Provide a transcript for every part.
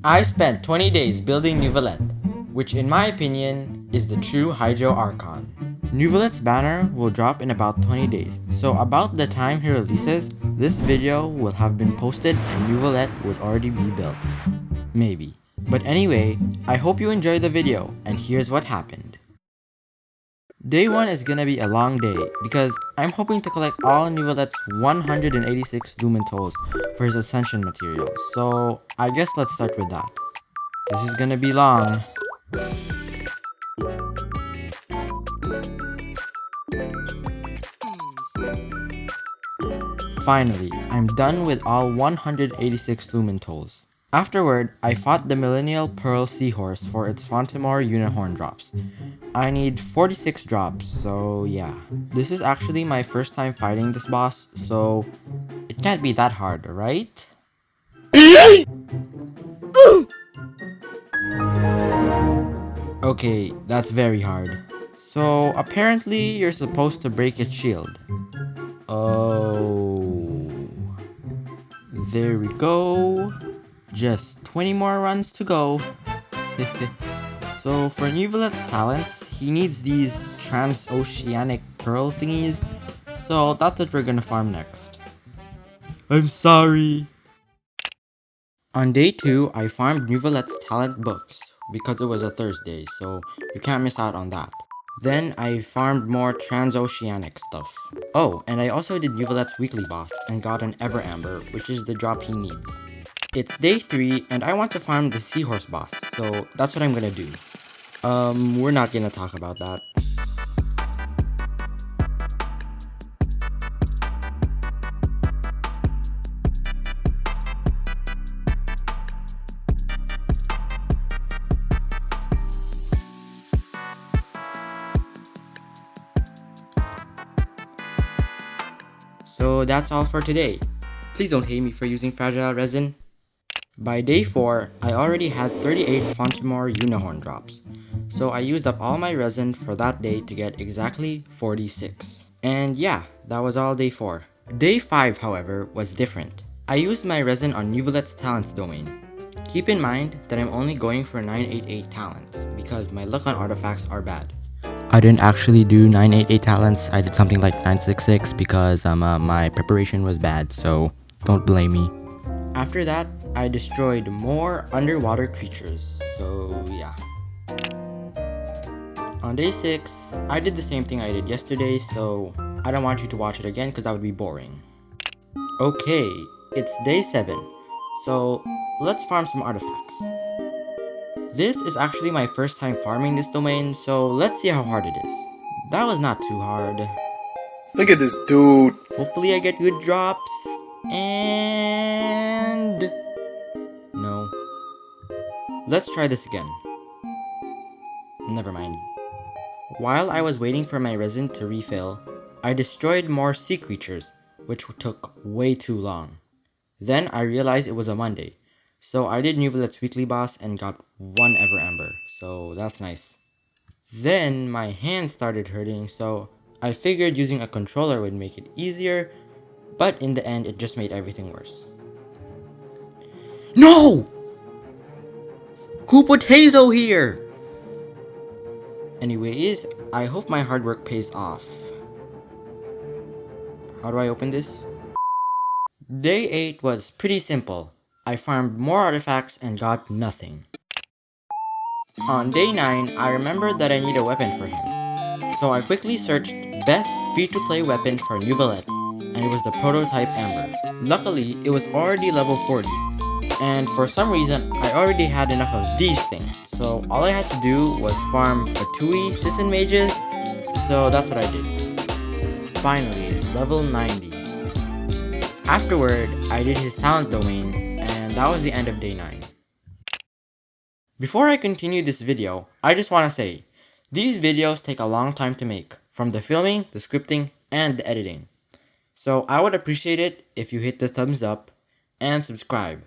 I spent 20 days building Neuvillette, which in my opinion is the true Hydro Archon. Neuvillette's banner will drop in about 20 days, so about the time he releases, this video will have been posted and Neuvillette would already be built. Maybe. But anyway, I hope you enjoyed the video, and here's what happened. Day 1 is gonna be a long day, because I'm hoping to collect all Neuvillette's 186 lumen tolls for his ascension materials, so I guess let's start with that. This is gonna be long. Finally, I'm done with all 186 lumen tolls. Afterward, I fought the Millennial Pearl Seahorse for its Fontemore Unicorn drops. I need 46 drops, so yeah. This is actually my first time fighting this boss, so it can't be that hard, right? Okay, that's very hard. So apparently you're supposed to break its shield. Oh, there we go. Just 20 more runs to go. So for Neuvillette's talents, he needs these transoceanic pearl thingies. So that's what we're gonna farm next. I'm sorry. On day 2, I farmed Neuvillette's talent books because it was a Thursday, so you can't miss out on that. Then I farmed more transoceanic stuff. Oh, and I also did Neuvillette's weekly boss and got an Ever Amber, which is the drop he needs. It's day 3 and I want to farm the seahorse boss, so that's what I'm gonna do. We're not gonna talk about that. So that's all for today. Please don't hate me for using fragile resin. By day 4, I already had 38 Fontemore Unicorn drops. So I used up all my resin for that day to get exactly 46. And yeah, that was all day 4. Day 5, however, was different. I used my resin on Neuvillette's talents domain. Keep in mind that I'm only going for 988 talents because my luck on artifacts are bad. I didn't actually do 988 talents, I did something like 966 because my preparation was bad, so don't blame me. After that, I destroyed more underwater creatures, so yeah. On day 6, I did the same thing I did yesterday, so I don't want you to watch it again because that would be boring. Okay, it's day 7, so let's farm some artifacts. This is actually my first time farming this domain, so let's see how hard it is. That was not too hard. Look at this dude. Hopefully I get good drops, and... no. Let's try this again. Never mind. While I was waiting for my resin to refill, I destroyed more sea creatures, which took way too long. Then I realized it was a Monday, so I did Neuvillette's weekly boss and got 1 Ever Amber, so that's nice. Then my hand started hurting, so I figured using a controller would make it easier, but in the end it just made everything worse. No! Who put Hazo here? Anyways, I hope my hard work pays off. How do I open this? Day 8 was pretty simple. I farmed more artifacts and got nothing. On day 9, I remembered that I need a weapon for him. So I quickly searched best free-to-play weapon for Neuvillette, and it was the prototype Amber. Luckily, it was already level 40, and for some reason, I already had enough of these things. So all I had to do was farm Fatui Sisson Mages, so that's what I did. Finally, level 90. Afterward, I did his talent domain, and that was the end of day 9. Before I continue this video, I just want to say, these videos take a long time to make, from the filming, the scripting, and the editing. So I would appreciate it if you hit the thumbs up and subscribe.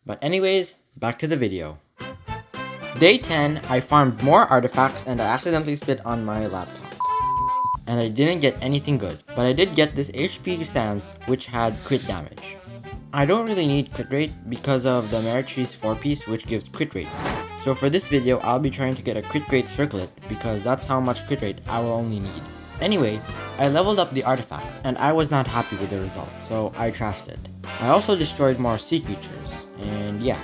But anyways, back to the video. Day 10, I farmed more artifacts and I accidentally spit on my laptop. And I didn't get anything good, but I did get this HP Sands which had crit damage. I don't really need crit rate because of the Meritries 4-piece, which gives crit rate. So for this video, I'll be trying to get a crit rate circlet because that's how much crit rate I will only need. Anyway, I leveled up the artifact, and I was not happy with the result, so I trashed it. I also destroyed more sea creatures, and yeah.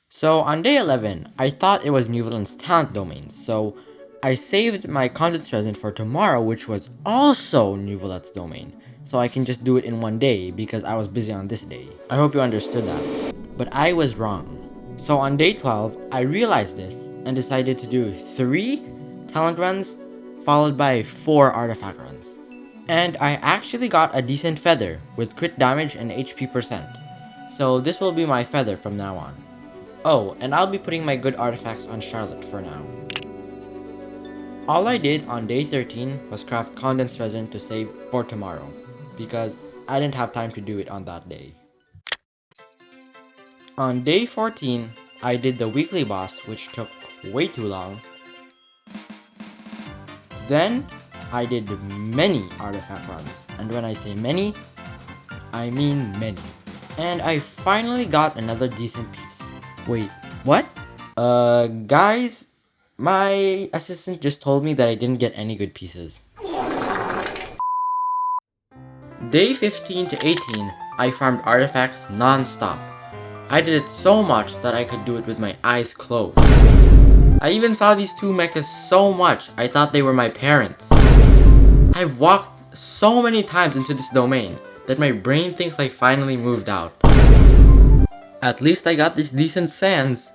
So on day 11, I thought it was Neuvillette's talent domains, so I saved my condensed resin for tomorrow, which was also Neuvillette's domain, so I can just do it in one day because I was busy on this day. I hope you understood that. But I was wrong. So on day 12, I realized this and decided to do 3 talent runs followed by 4 artifact runs. And I actually got a decent feather with crit damage and HP percent. So this will be my feather from now on. Oh, and I'll be putting my good artifacts on Charlotte for now. All I did on day 13 was craft condensed resin to save for tomorrow, because I didn't have time to do it on that day. On day 14, I did the weekly boss, which took way too long. Then, I did many artifact runs, and when I say many, I mean many. And I finally got another decent piece. Wait, what? Guys, my assistant just told me that I didn't get any good pieces. Day 15 to 18, I farmed artifacts non-stop. I did it so much that I could do it with my eyes closed. I even saw these 2 mechas so much, I thought they were my parents. I've walked so many times into this domain that my brain thinks I finally moved out. At least I got these decent sands.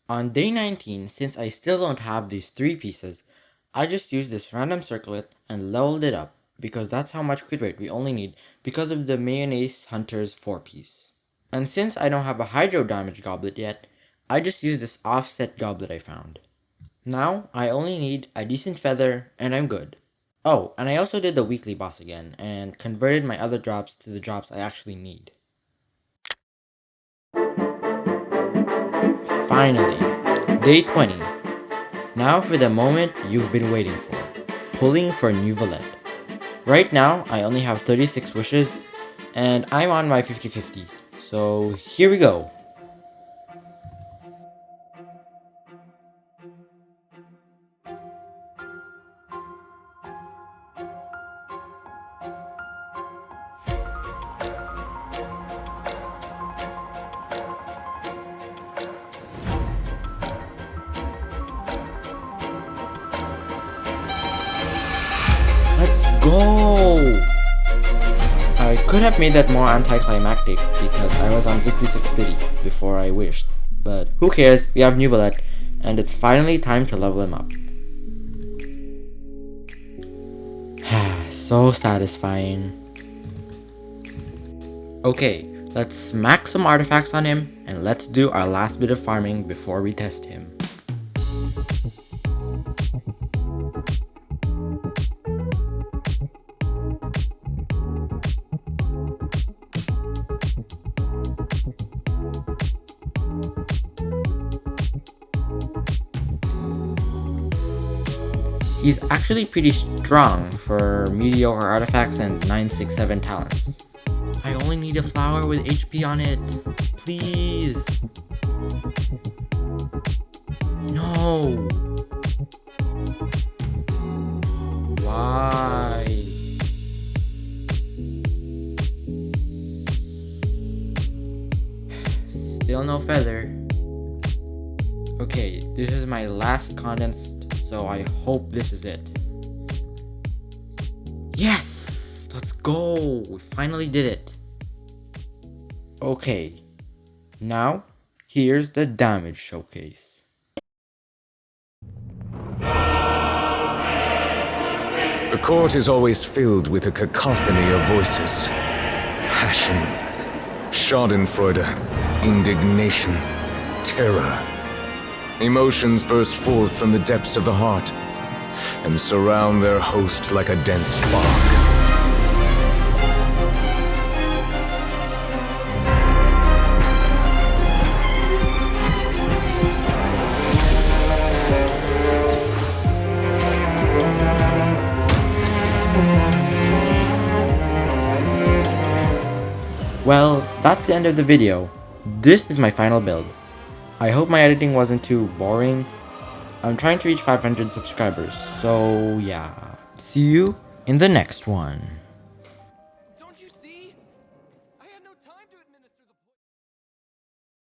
On day 19, since I still don't have these 3 pieces, I just used this random circlet and leveled it up because that's how much crit rate we only need because of the Mayonnaise Hunter's 4-piece. And since I don't have a hydro damage goblet yet, I just used this offset goblet I found. Now, I only need a decent feather and I'm good. Oh, and I also did the weekly boss again and converted my other drops to the drops I actually need. Finally, day 20. Now for the moment you've been waiting for, pulling for Neuvillette. Right now, I only have 36 wishes, and I'm on my 50-50, so here we go. Let's go! I could have made that more anticlimactic because I was on 66 pity before I wished. But who cares, we have Neuvillette, and it's finally time to level him up. So satisfying. Okay, let's smack some artifacts on him, and let's do our last bit of farming before we test him. He's actually pretty strong for mediocre artifacts and 967 talents. I only need a flower with HP on it. Please. No. Why? Still no feather. Okay, this is my last condensed, so I hope this is it. Yes! Let's go! We finally did it. Okay, now here's the damage showcase. The court is always filled with a cacophony of voices. Passion, schadenfreude, indignation, terror. Emotions burst forth from the depths of the heart and surround their host like a dense fog. Well, that's the end of the video. This is my final build. I hope my editing wasn't too boring. I'm trying to reach 500 subscribers, so yeah. See you in the next one.